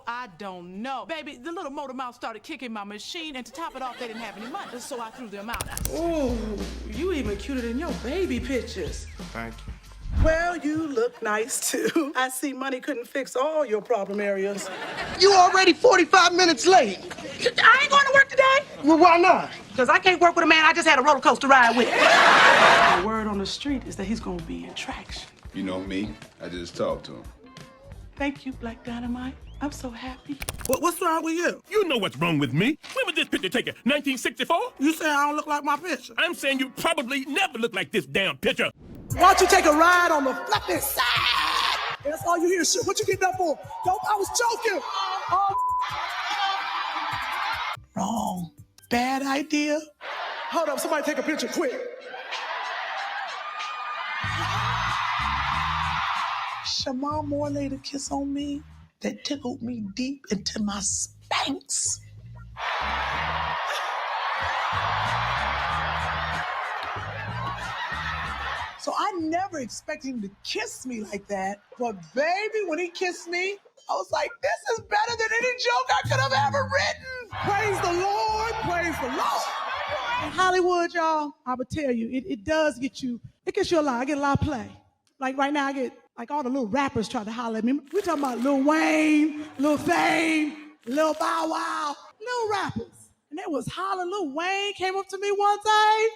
I don't know. Baby, the little motor mouth started kicking my machine, and to top it off, they didn't have any money, so I threw them out. Ooh, you even cuter than your baby pictures. Thank you. Well, you look nice too. I see money couldn't fix all your problem areas. You already 45 minutes late. I ain't going to work today. Well, why not? Because I can't work with a man I just had a roller coaster ride with. The word on the street is that he's going to be in traction. You know me, I just talked to him. Thank you, Black Dynamite. I'm so happy. What's wrong with you? You know what's wrong with me. When was this picture taken? 1964? You say I don't look like my picture. I'm saying you probably never look like this damn picture. Why don't you take a ride on the flipping side? That's all you hear. Shit, what you getting up for? Dope, I was joking. Oh. Wrong. Bad idea. Hold up, somebody take a picture quick. Shamar Moore laid a kiss on me that tickled me deep into my spanks. So I never expected him to kiss me like that. But baby, when he kissed me, I was like, this is better than any joke I could have ever written. Praise the Lord, praise the Lord. In Hollywood, y'all, I would tell you, it does get you, it gets you a lot. I get a lot of play. Like right now, I get, like all the little rappers try to holler at me. We talking about Lil Wayne, Lil Fame, Lil Bow Wow, little rappers. And they was hollering. Lil Wayne came up to me one day.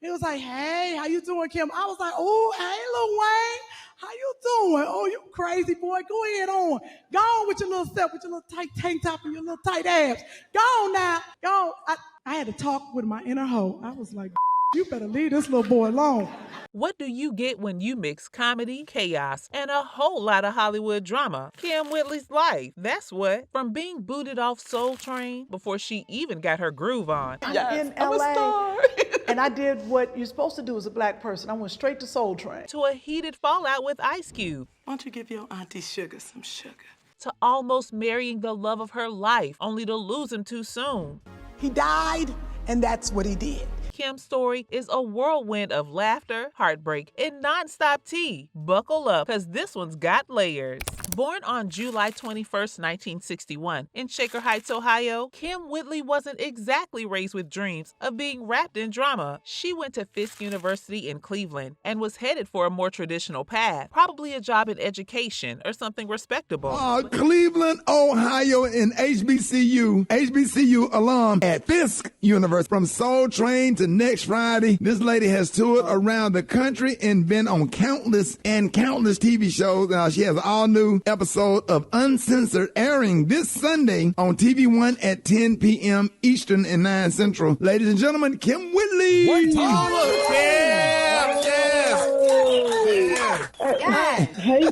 He was like, hey, how you doing, Kym? I was like, oh, hey, Lil Wayne, how you doing? Oh, you crazy boy, go ahead on. Go on with your little step, with your little tight tank top and your little tight abs. Go on now, go on. I had to talk with my inner hoe. I was like, you better leave this little boy alone. What do you get when you mix comedy, chaos, and a whole lot of Hollywood drama? Kym Whitley's life, that's what. From being booted off Soul Train before she even got her groove on. Yes, in LA, and I did what you're supposed to do as a black person. I went straight to Soul Train. To a heated fallout with Ice Cube. Why don't you give your auntie Sugar some sugar? To almost marrying the love of her life, only to lose him too soon. He died, and that's what he did. Kym's story is a whirlwind of laughter, heartbreak, and nonstop tea. Buckle up, because this one's got layers. Born on July 21st, 1961, in Shaker Heights, Ohio, Kym Whitley wasn't exactly raised with dreams of being wrapped in drama. She went to Fisk University in Cleveland and was headed for a more traditional path, probably a job in education or something respectable. Cleveland, Ohio, and HBCU alum at Fisk University. From Soul Train to Next Friday, this lady has toured around the country and been on countless TV shows. She has all new episode of Uncensored airing this Sunday on TV One at 10 p.m. Eastern and 9 Central. Ladies and gentlemen, Kym Whitley. Hey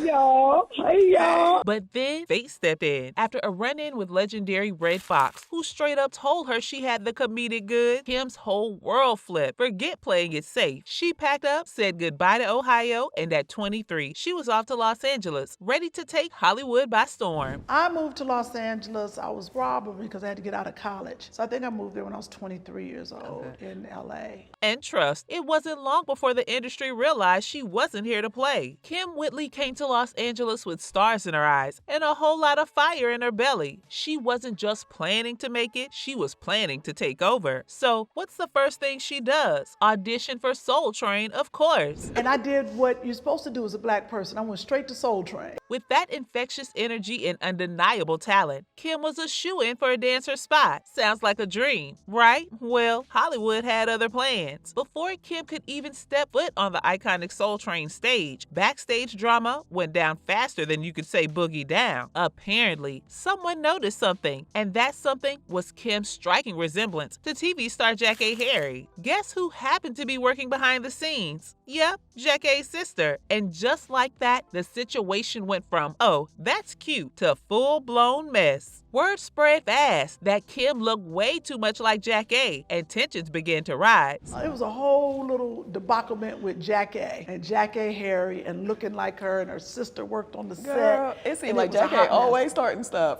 y'all. But then fate stepped in after a run-in with legendary Red Fox, who straight up told her she had the comedic goods. Kym's whole world flipped. Forget playing it safe. She packed up, said goodbye to Ohio, and at 23, she was off to Los Angeles, ready to take Hollywood by storm. I moved to Los Angeles. I was probably because I had to get out of college. So I think I moved there when I was 23 years old in LA. And trust, it wasn't long before the industry realized she wasn't here to play. Kym Whitley came to Los Angeles with stars in her eyes and a whole lot of fire in her belly. She wasn't just planning to make it, she was planning to take over. So what's the first thing she does? Audition for Soul Train, of course. And I did what you're supposed to do as a black person. I went straight to Soul Train. With that infectious energy and undeniable talent, Kym was a shoo-in for a dancer spot. Sounds like a dream, right? Well, Hollywood had other plans. Before Kym could even step foot on the iconic Soul Train stage, backstage drama went down faster than you could say boogie down. Apparently, someone noticed something, and that something was Kym's striking resemblance to TV star Jackée Harry. Guess who happened to be working behind the scenes? Yep, Jackie's sister. And just like that, the situation went from, oh, that's cute, to full-blown mess. Word spread fast that Kym looked way too much like Jackée, and tensions began to rise. It was a whole little debaclement with Jackée and Jackée Harry and looking like her, and her sister worked on the Girl, set. it seemed like Jackée always starting stuff.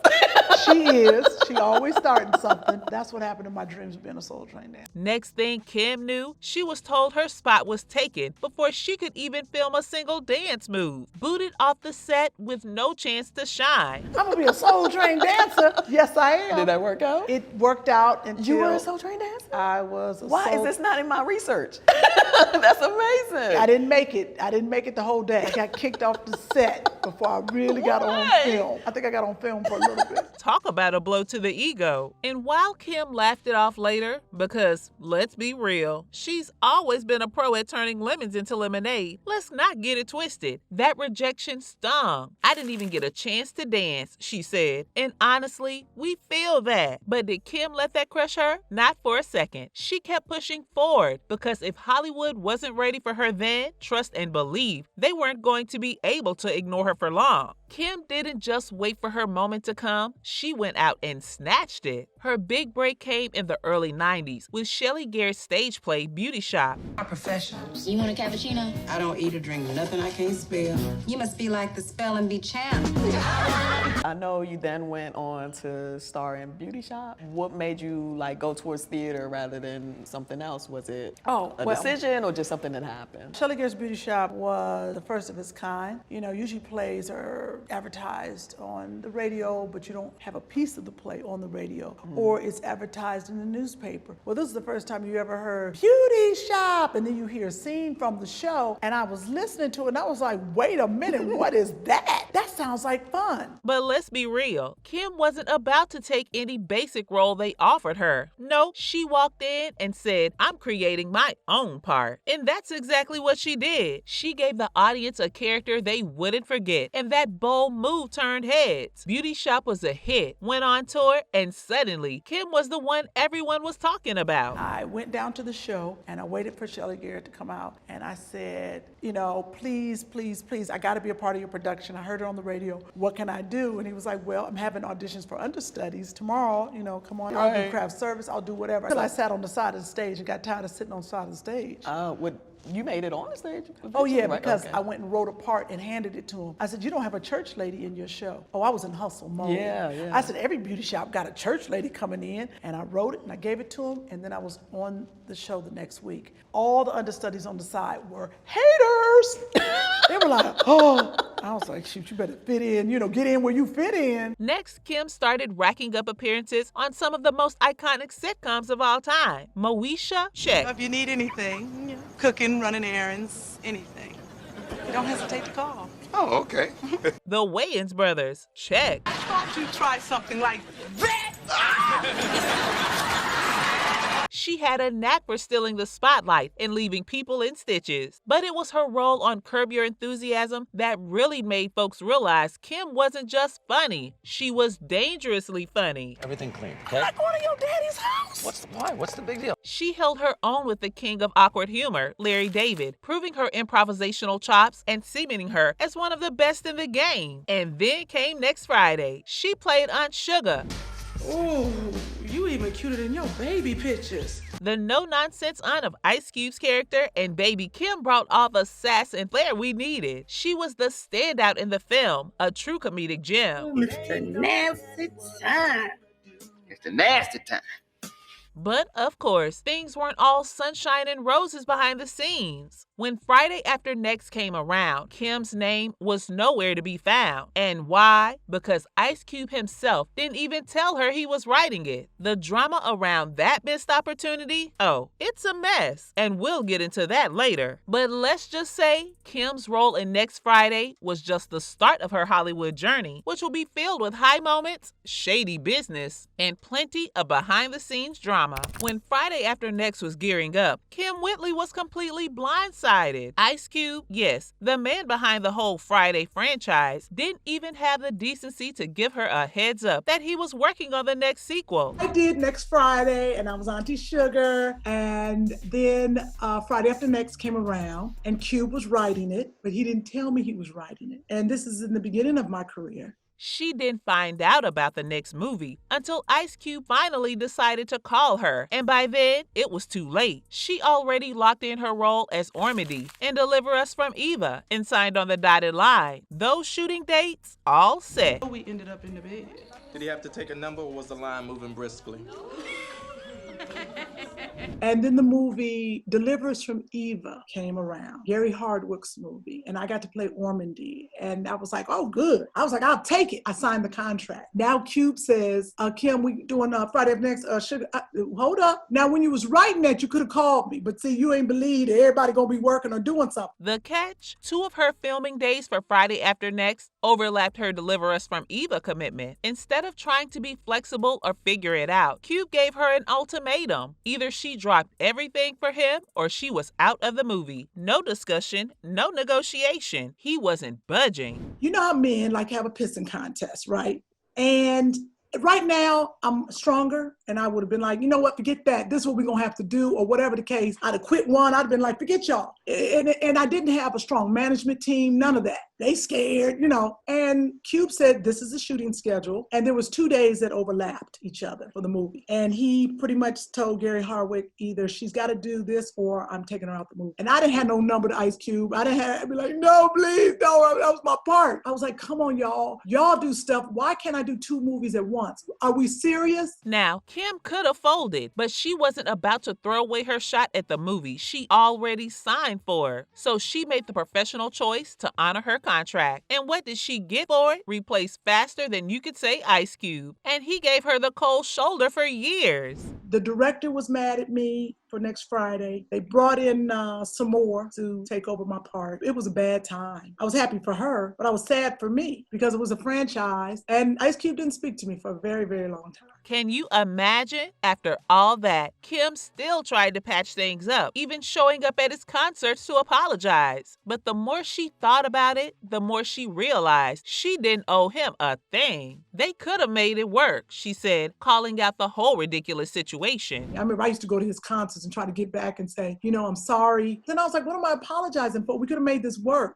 She is. She always starting something. That's what happened in my dreams of being a Soul Train dancer. Next thing Kym knew, she was told her spot was taken before she could even film a single dance move. Booted off the set with no chance to shine. I'm gonna be a Soul Train dancer. Yes, I am. Did that work out? It worked out until You were a Soul Train dancer? I was a Why soul... is this not in my research? That's amazing. I didn't make it. I didn't make it the whole day. I got kicked off the set before I really got on film. I think I got on film for a little bit. Talk about a blow to the ego. And while Kym laughed it off later, because let's be real, she's always been a pro at turning lemons into lemonade. Let's not get it twisted. That rejection stung. I didn't even get a chance to dance, she said. And honestly, we feel that. But did Kym let that crush her? Not for a second. She kept pushing forward because if Hollywood wasn't ready for her then, trust and believe, they weren't going to be able to ignore her for long. Kym didn't just wait for her moment to come, she went out and snatched it. Her big break came in the early 90s with Shelly Garrett's stage play Beauty Shop. Our professionals. You want a cappuccino? I don't eat or drink nothing I can't spell. You must be like the spelling bee champ. I know you then went on to star in Beauty Shop. What made you like go towards theater rather than something else? Was it a decision or just something that happened? Shelly Garrett's Beauty Shop was the first of its kind. You know, usually plays are advertised on the radio, but you don't have a piece of the play on the radio, or it's advertised in the newspaper. Well, this is the first time you ever heard Beauty Shop, and then you hear a scene from the show, and I was listening to it, and I was like, wait a minute, what is that? That sounds like fun. But let's be real, Kym wasn't about to take any basic role they offered her. No, she walked in and said, I'm creating my own part. And that's exactly what she did. She gave the audience a character they wouldn't forget, and that bold move turned heads. Beauty Shop was a hit, went on tour, and suddenly, Kym was the one everyone was talking about. I went down to the show, and I waited for Shelly Garrett to come out, and I said, you know, please, please, please, I gotta be a part of your production. I heard it on the radio. What can I do? And he was like, well, I'm having auditions for understudies tomorrow. You know, come on, I'll do craft service, I'll do whatever. Until I sat on the side of the stage and got tired of sitting on the side of the stage. You made it on the stage? Oh yeah, right? because I went and wrote a part and handed it to him. I said, you don't have a church lady in your show. Oh, I was in hustle mode. Yeah. I said, every beauty shop got a church lady coming in, and I wrote it and I gave it to him, and then I was on the show the next week. All the understudies on the side were haters. They were like, oh. I was like, shoot, you better fit in, you know, get in where you fit in. Next, Kym started racking up appearances on some of the most iconic sitcoms of all time. Moesha, check. If you need anything, you know, cooking, running errands, anything, don't hesitate to call. Oh, okay. The Wayans brothers, check. I thought you'd try something like that. She had a knack for stealing the spotlight and leaving people in stitches. But it was her role on Curb Your Enthusiasm that really made folks realize Kym wasn't just funny. She was dangerously funny. Everything clean, okay? Like going to your daddy's house. Why? What's the big deal? She held her own with the king of awkward humor, Larry David, proving her improvisational chops and cementing her as one of the best in the game. And then came Next Friday. She played Aunt Sugar. Ooh, you even cuter than your baby pictures. The no-nonsense aunt of Ice Cube's character, and baby Kym brought all the sass and flair we needed. She was the standout in the film, a true comedic gem. Mr. Nasty Time. It's the nasty time. But, of course, things weren't all sunshine and roses behind the scenes. When Friday After Next came around, Kym's name was nowhere to be found. And why? Because Ice Cube himself didn't even tell her he was writing it. The drama around that missed opportunity? Oh, it's a mess. And we'll get into that later. But let's just say Kym's role in Next Friday was just the start of her Hollywood journey, which will be filled with high moments, shady business, and plenty of behind-the-scenes drama. When Friday After Next was gearing up, Kym Whitley was completely blindsided. Ice Cube, yes, the man behind the whole Friday franchise, didn't even have the decency to give her a heads up that he was working on the next sequel. I did Next Friday, and I was Auntie Sugar, and then Friday After Next came around, and Cube was writing it, but he didn't tell me he was writing it. And this is in the beginning of my career. She didn't find out about the next movie until Ice Cube finally decided to call her, and by then, it was too late. She already locked in her role as Ormady in Deliver Us from Eva and signed on the dotted line. Those shooting dates, all set. We ended up in the bed. Did he have to take a number, or was the line moving briskly? And then the movie Delivers from Eva came around, Gary Hardwick's movie, and I got to play Ormandy. And I was like, oh, good. I was like, I'll take it. I signed the contract. Now Cube says, Kym, we doing Friday of next, sugar. Hold up. Now, when you was writing that, you could have called me. But see, you ain't believe that everybody gonna be working or doing something. The catch? 2 of her filming days for Friday After Next overlapped her Deliver Us from Eva commitment. Instead of trying to be flexible or figure it out, Cube gave her an ultimatum. Either she dropped everything for him or she was out of the movie. No discussion, no negotiation. He wasn't budging. You know how men like have a pissing contest, right? And right now, I'm stronger, and I would have been like, you know what, forget that. This is what we're going to have to do, or whatever the case. I'd have quit one. I'd have been like, forget y'all. And I didn't have a strong management team, none of that. They scared, And Cube said, this is a shooting schedule. And there was 2 days that overlapped each other for the movie. And he pretty much told Gary Hardwick, either she's got to do this or I'm taking her out the movie. And I didn't have no number to Ice Cube. I'd be like, no, please, no, that was my part. I was like, come on, y'all. Y'all do stuff. Why can't I do 2 movies at once? Are we serious? Now, Kym could have folded, but she wasn't about to throw away her shot at the movie she already signed for. So she made the professional choice to honor her contract. And what did she get for it? Replaced faster than you could say Ice Cube. And he gave her the cold shoulder for years. The director was mad at me for next Friday. They brought in some more to take over my part. It was a bad time. I was happy for her, but I was sad for me because it was a franchise. And Ice Cube didn't speak to me for a very, very long time. Can you imagine? After all that, Kym still tried to patch things up, even showing up at his concerts to apologize. But the more she thought about it, the more she realized she didn't owe him a thing. They could have made it work, she said, calling out the whole ridiculous situation. I remember I used to go to his concerts and try to get back and say, I'm sorry. Then I was like, what am I apologizing for? We could have made this work.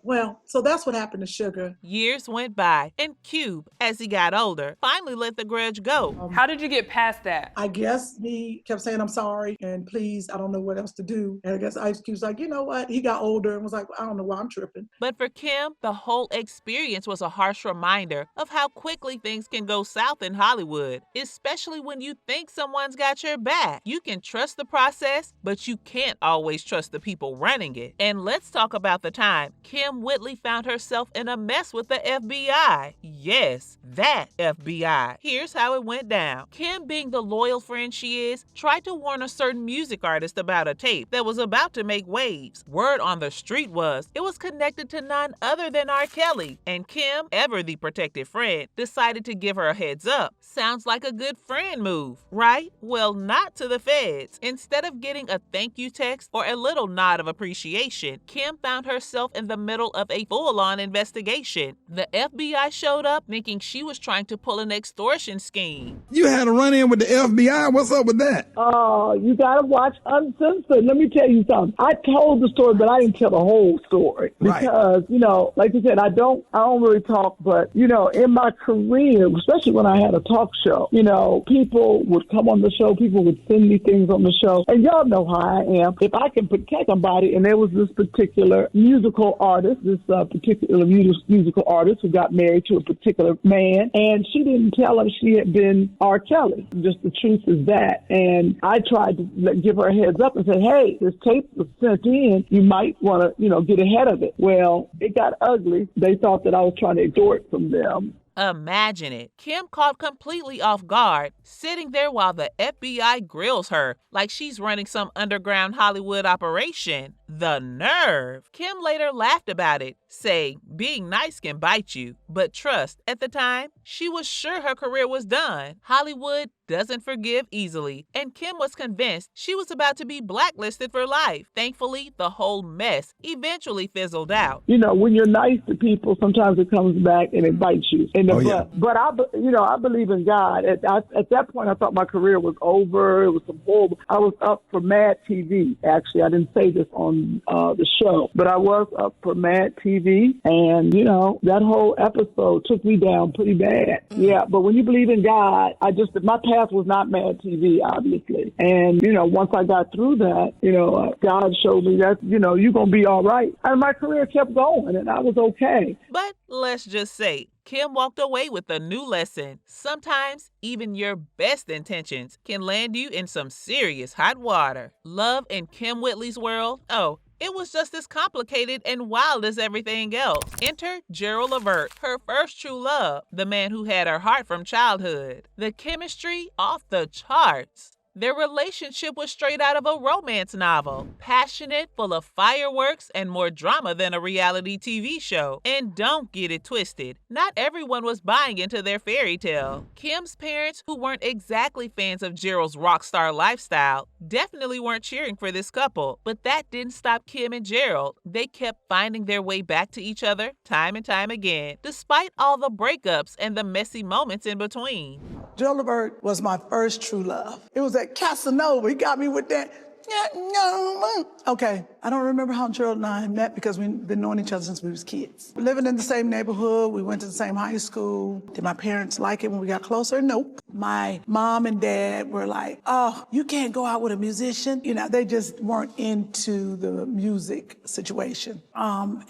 Well, so that's what happened to Sugar. Years went by, and Cube, as he got older, finally let the grudge go. How did you get past that? I guess he kept saying, I'm sorry, and please, I don't know what else to do. And I guess Ice Cube's like, you know what? He got older and was like, I don't know why I'm tripping. But for Kym, the whole experience was a harsh reminder of how quickly things can go south in Hollywood, especially when you think someone's got your back. You can trust the process, but you can't always trust the people running it. And let's talk about the time Kym Whitley found herself in a mess with the FBI. Yes, that FBI. Here's how it went down. Kym, being the loyal friend she is, tried to warn a certain music artist about a tape that was about to make waves. Word on the street was it was connected to none other than R. Kelly. And Kym, ever the protected friend, decided to give her a heads up. Sounds like a good friend move, right? Well, not to the feds. Instead of getting a thank you text or a little nod of appreciation, Kym found herself in the middle of a full-on investigation. The FBI showed up thinking she was trying to pull an extortion scheme. You had a run-in with the FBI? What's up with that? Oh, you gotta watch Uncensored. Let me tell you something. I told the story, but I didn't tell the whole story. Because, like you said, I don't really talk, but, in my career, especially when I had a talk show, people would come on the show, people would send me things on the show, and y'all know how I am. If I can protect somebody, and there was this particular musical artist, who got married to a particular man, and she didn't tell him she had been R. Kelly. Just the truth is that. And I tried to give her a heads up and say, hey, this tape was sent in. You might want to, get ahead of it. Well, it got ugly. They thought that I was trying to extort from them. Imagine it. Kym caught completely off guard, sitting there while the FBI grills her like she's running some underground Hollywood operation. The nerve. Kym later laughed about it, saying being nice can bite you. But trust, at the time, she was sure her career was done. Hollywood doesn't forgive easily, and Kym was convinced she was about to be blacklisted for life. Thankfully, the whole mess eventually fizzled out. When you're nice to people, sometimes it comes back and it bites you in the butt. But I believe in God. At that point, I thought my career was over. It was some horrible. I was up for Mad TV. Actually, I didn't say this on the show, but I was up for Mad TV, and that whole episode took me down pretty bad. Yeah, but when you believe in God, my path was not Mad TV, obviously. And once I got through that, God showed me that you're gonna be all right, and my career kept going, and I was okay. But let's just say Kym walked away with a new lesson. Sometimes even your best intentions can land you in some serious hot water. Love in Kym Whitley's world? Oh, it was just as complicated and wild as everything else. Enter Gerald Levert, her first true love, the man who had her heart from childhood. The chemistry off the charts. Their relationship was straight out of a romance novel, passionate, full of fireworks, and more drama than a reality TV show. And don't get it twisted, not everyone was buying into their fairy tale. Kym's parents, who weren't exactly fans of Gerald's rock star lifestyle, definitely weren't cheering for this couple. But that didn't stop Kym and Gerald. They kept finding their way back to each other time and time again, despite all the breakups and the messy moments in between. Gerald Levert was my first true love. It was at Casanova. He got me with that. Okay, I don't remember how Gerald and I met because we've been knowing each other since we was kids. Living in the same neighborhood, we went to the same high school. Did my parents like it when we got closer? Nope. My mom and dad were like, oh, you can't go out with a musician. You know, they just weren't into the music situation.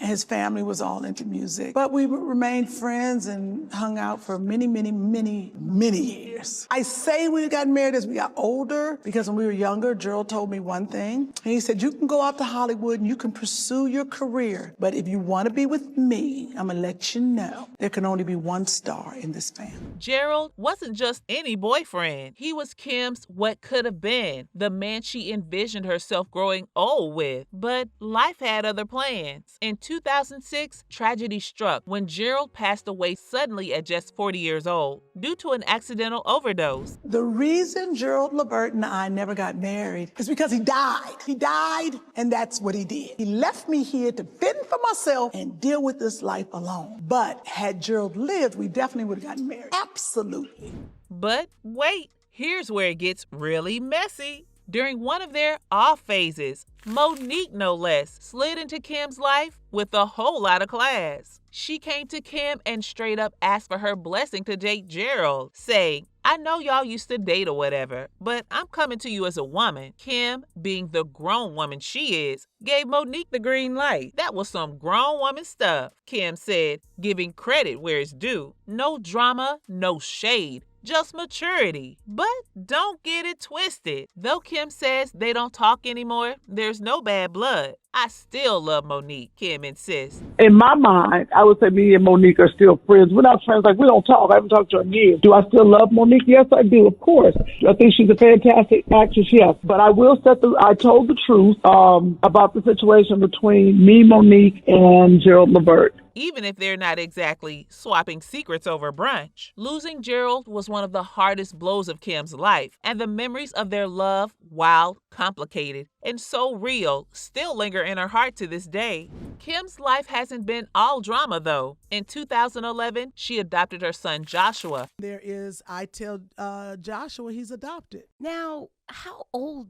His family was all into music. But we remained friends and hung out for many, many, many, many years. I say we got married as we got older because when we were younger, Gerald told me one thing. He said, you can go out to Hollywood and you can pursue your career. But if you want to be with me, I'm going to let you know there can only be one star in this family. Gerald wasn't just any boyfriend. He was Kym's what could have been, the man she envisioned herself growing old with. But life had other plans. In 2006, tragedy struck when Gerald passed away suddenly at just 40 years old due to an accidental overdose. The reason Gerald Levert and I never got married is because he died. He died, and that's what he did. He left me here to fend for myself and deal with this life alone. But had Gerald lived, we definitely would have gotten married. Absolutely. But wait, here's where it gets really messy. During one of their off phases, Monique, no less, slid into Kym's life with a whole lot of class. She came to Kym and straight up asked for her blessing to date Gerald, saying, I know y'all used to date or whatever, but I'm coming to you as a woman. Kym, being the grown woman she is, gave Monique the green light. That was some grown woman stuff, Kym said, giving credit where it's due. No drama, no shade. Just maturity. But don't get it twisted. Though Kym says they don't talk anymore, there's no bad blood. I still love Monique, Kym insists. In my mind, I would say me and Monique are still friends. We're not friends, like we don't talk. I haven't talked to her in years. Do I still love Monique? Yes, I do, of course. I think she's a fantastic actress, yes. But I will I told the truth about the situation between me, Monique, and Gerald Levert. Even if they're not exactly swapping secrets over brunch. Losing Gerald was one of the hardest blows of Kym's life, and the memories of their love, wild, complicated, and so real, still linger in her heart to this day. Kym's life hasn't been all drama, though. In 2011, she adopted her son Joshua. I tell Joshua he's adopted. Now, how old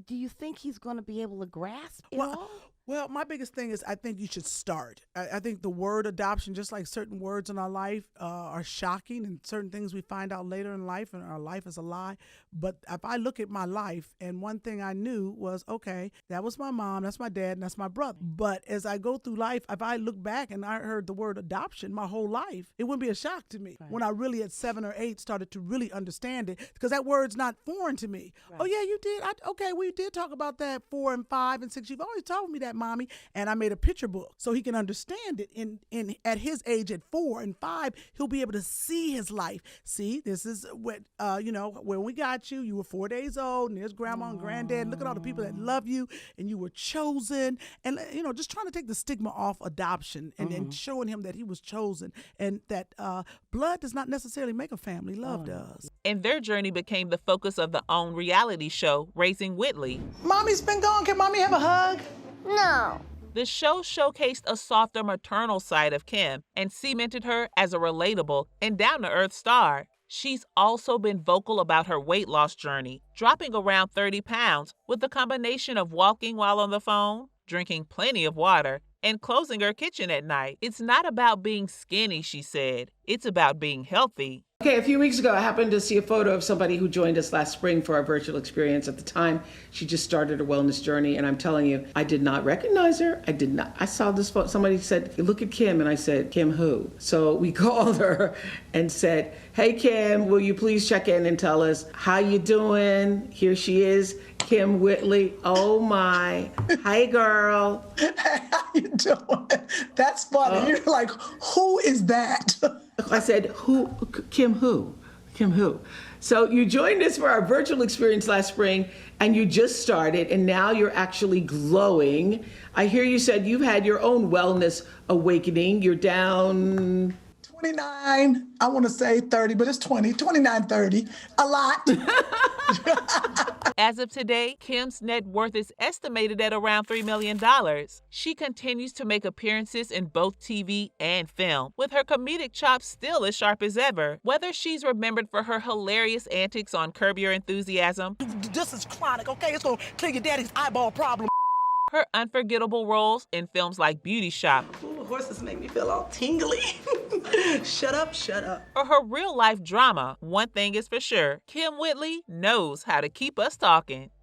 do you think he's going to be able to grasp it all? Well, my biggest thing is I think you should start. I think the word adoption, just like certain words in our life are shocking, and certain things we find out later in life, and our life is a lie. But if I look at my life, and one thing I knew was, okay, that was my mom, that's my dad, and that's my brother. But as I go through life, if I look back and I heard the word adoption my whole life, it wouldn't be a shock to me. Right. When I really at 7 or 8 started to really understand it, because that word's not foreign to me. Right. Oh yeah, you did. Okay, we did talk about that 4 and 5 and 6. You've always told me that, mommy. And I made a picture book so he can understand it. In at his age, at 4 and 5, he'll be able to see his life. See, this is what when we got you. You were 4 days old, and there's grandma and granddad. Look at all the people that love you, and you were chosen. And just trying to take the stigma off adoption, and showing him that he was chosen, and that blood does not necessarily make a family. Love does. And their journey became the focus of the own reality show, Raising Whitley. Mommy's been gone. Can mommy have a hug? No. The show showcased a softer maternal side of Kym and cemented her as a relatable and down-to-earth star. She's also been vocal about her weight loss journey, dropping around 30 pounds with a combination of walking while on the phone, drinking plenty of water, and closing her kitchen at night. It's not about being skinny, she said. It's about being healthy. Okay, a few weeks ago, I happened to see a photo of somebody who joined us last spring for our virtual experience. At the time, she just started her wellness journey, and I'm telling you, I did not recognize her. I did not. I saw this photo. Somebody said, "Look at Kym," and I said, "Kym who?" So we called her and said, "Hey, Kym, will you please check in and tell us how you doing?" Here she is, Kym Whitley. Oh my. Hey, girl. Hey, how you doing? That's funny. You're like, who is that? I said, who? Kym who? Kym who? So you joined us for our virtual experience last spring, and you just started, and now you're actually glowing. I hear you said you've had your own wellness awakening. You're down 29, I want to say 30, but it's 29, 30. A lot. As of today, Kym's net worth is estimated at around $3 million. She continues to make appearances in both TV and film, with her comedic chops still as sharp as ever. Whether she's remembered for her hilarious antics on Curb Your Enthusiasm, This is chronic, okay? It's gonna clear your daddy's eyeball problem. her unforgettable roles in films like Beauty Shop, Ooh, horses make me feel all tingly. Shut up, shut up. or her real-life drama, one thing is for sure, Kym Whitley knows how to keep us talking.